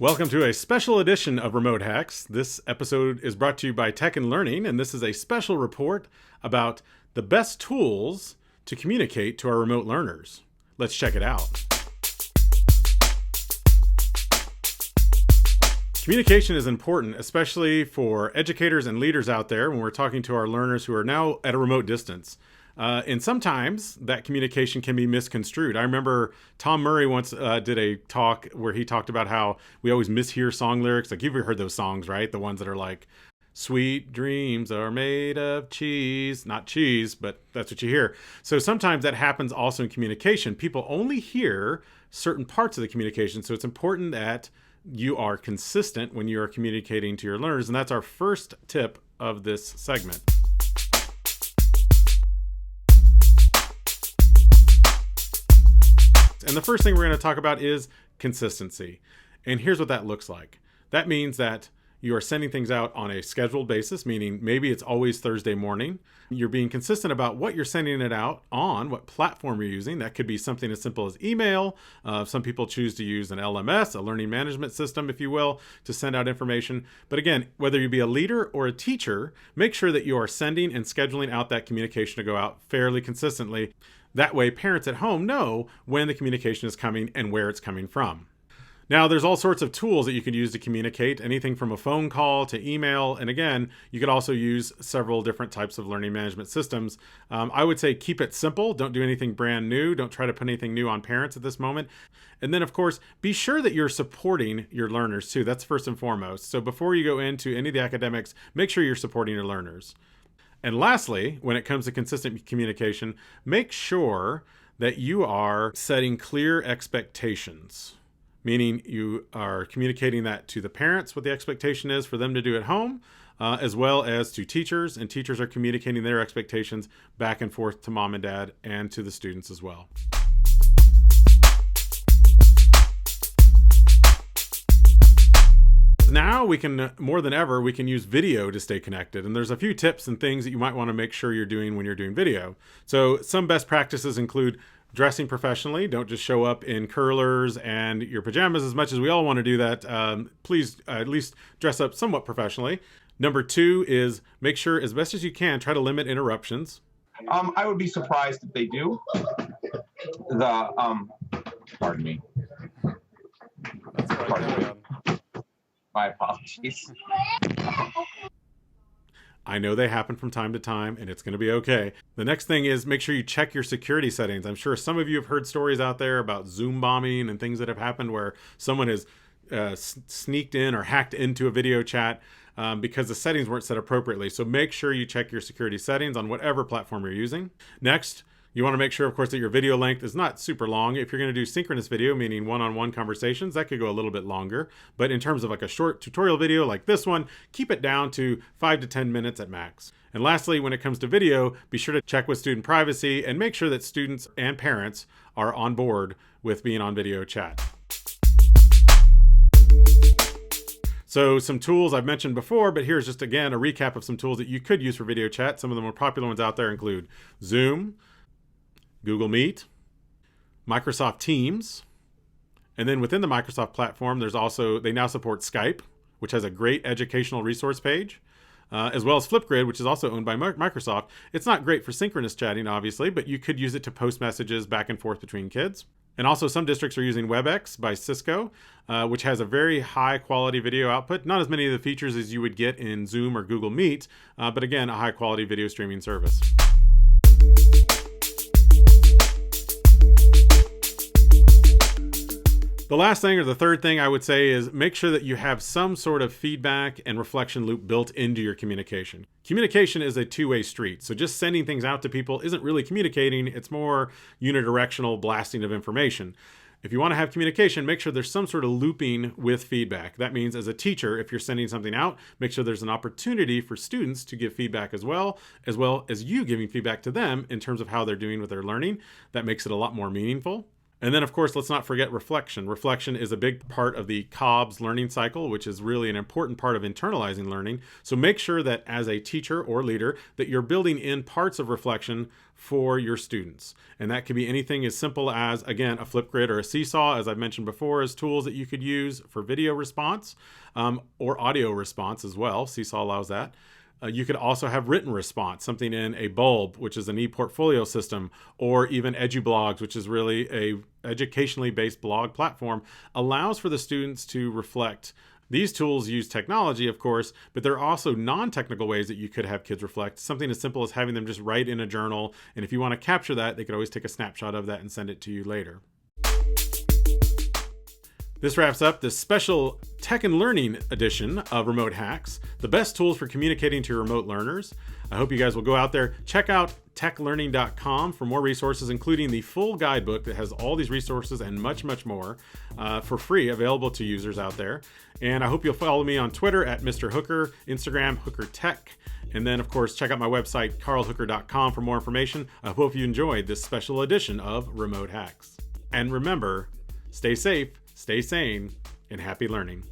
Welcome to a special edition of Remote Hacks. This episode is brought to you by Tech and Learning, and this is a special report about the best tools to communicate to our remote learners. Let's check it out. Communication is important, especially for educators and leaders out there when we're talking to our learners who are now at a remote distance. And sometimes that communication can be misconstrued. I remember Tom Murray once did a talk where he talked about how we always mishear song lyrics. Like, you've heard those songs, right? The ones that are like, sweet dreams are made of cheese. Not cheese, but that's what you hear. So sometimes that happens also in communication. People only hear certain parts of the communication. So it's important that you are consistent when you are communicating to your learners. And that's our first tip of this segment. And the first thing we're going to talk about is consistency. And here's what that looks like. That means that you are sending things out on a scheduled basis, meaning maybe it's always Thursday morning. You're being consistent about what you're sending it out on, what platform you're using. That could be something as simple as email. Some people choose to use an LMS, a learning management system, if you will, to send out information. But again, whether you be a leader or a teacher, make sure that you are sending and scheduling out that communication to go out fairly consistently. That way, parents at home know when the communication is coming and where it's coming from. Now, there's all sorts of tools that you can use to communicate, anything from a phone call to email. And again, you could also use several different types of learning management systems. I would say keep it simple. Don't do anything brand new. Don't try to put anything new on parents at this moment. And then, of course, be sure that you're supporting your learners too. That's first and foremost. So before you go into any of the academics, make sure you're supporting your learners. And lastly, when it comes to consistent communication, make sure that you are setting clear expectations, meaning you are communicating that to the parents, what the expectation is for them to do at home, as well as to teachers, and teachers are communicating their expectations back and forth to mom and dad and to the students as well. Now we can, more than ever, we can use video to stay connected. And there's a few tips and things that you might want to make sure you're doing when you're doing video. So some best practices include dressing professionally. Don't just show up in curlers and your pajamas. As much as we all want to do that, please at least dress up somewhat professionally. Number 2 is make sure, as best as you can, try to limit interruptions. I would be surprised if they do. Pardon me. My apologies. I know they happen from time to time, and it's going to be okay. The next thing is make sure you check your security settings. I'm sure some of you have heard stories out there about Zoom bombing and things that have happened where someone has sneaked in or hacked into a video chat because the settings weren't set appropriately. So make sure you check your security settings on whatever platform you're using. Next, you want to make sure, of course, that your video length is not super long. If you're going to do synchronous video, meaning one-on-one conversations, that could go a little bit longer. But in terms of like a short tutorial video like this one, keep it down to 5 to 10 minutes at max. And lastly, when it comes to video, be sure to check with student privacy and make sure that students and parents are on board with being on video chat. So some tools I've mentioned before, but here's just, again, a recap of some tools that you could use for video chat. Some of the more popular ones out there include Zoom, Google Meet, Microsoft Teams, and then within the Microsoft platform, they now support Skype, which has a great educational resource page, as well as Flipgrid, which is also owned by Microsoft. It's not great for synchronous chatting, obviously, but you could use it to post messages back and forth between kids. And also some districts are using WebEx by Cisco, which has a very high quality video output. Not as many of the features as you would get in Zoom or Google Meet, but again, a high quality video streaming service. The last thing, or the third thing I would say, is make sure that you have some sort of feedback and reflection loop built into your communication. Communication is a two-way street, so just sending things out to people isn't really communicating. It's more unidirectional blasting of information. If you want to have communication, make sure there's some sort of looping with feedback. That means as a teacher, if you're sending something out, make sure there's an opportunity for students to give feedback as well as you giving feedback to them in terms of how they're doing with their learning. That makes it a lot more meaningful. And then, of course, let's not forget reflection. Reflection is a big part of the Cobb's learning cycle, which is really an important part of internalizing learning. So make sure that as a teacher or leader that you're building in parts of reflection for your students. And that could be anything as simple as, again, a Flipgrid or a Seesaw, as I've mentioned before, as tools that you could use for video response or audio response as well. Seesaw allows that. You could also have written response, something in a Bulb, which is an e-portfolio system, or even EduBlogs, which is really a educationally based blog platform, allows for the students to reflect. These tools use technology, of course, but there are also non-technical ways that you could have kids reflect. Something as simple as having them just write in a journal. And if you want to capture that, they could always take a snapshot of that and send it to you later. This wraps up this special Tech and Learning edition of Remote Hacks, the best tools for communicating to your remote learners. I hope you guys will go out there, check out techlearning.com for more resources, including the full guidebook that has all these resources and much, much more for free available to users out there. And I hope you'll follow me on Twitter at Mr. Hooker, Instagram, Hooker Tech. And then, of course, check out my website, carlhooker.com for more information. I hope you enjoyed this special edition of Remote Hacks. And remember, stay safe, stay sane, and happy learning.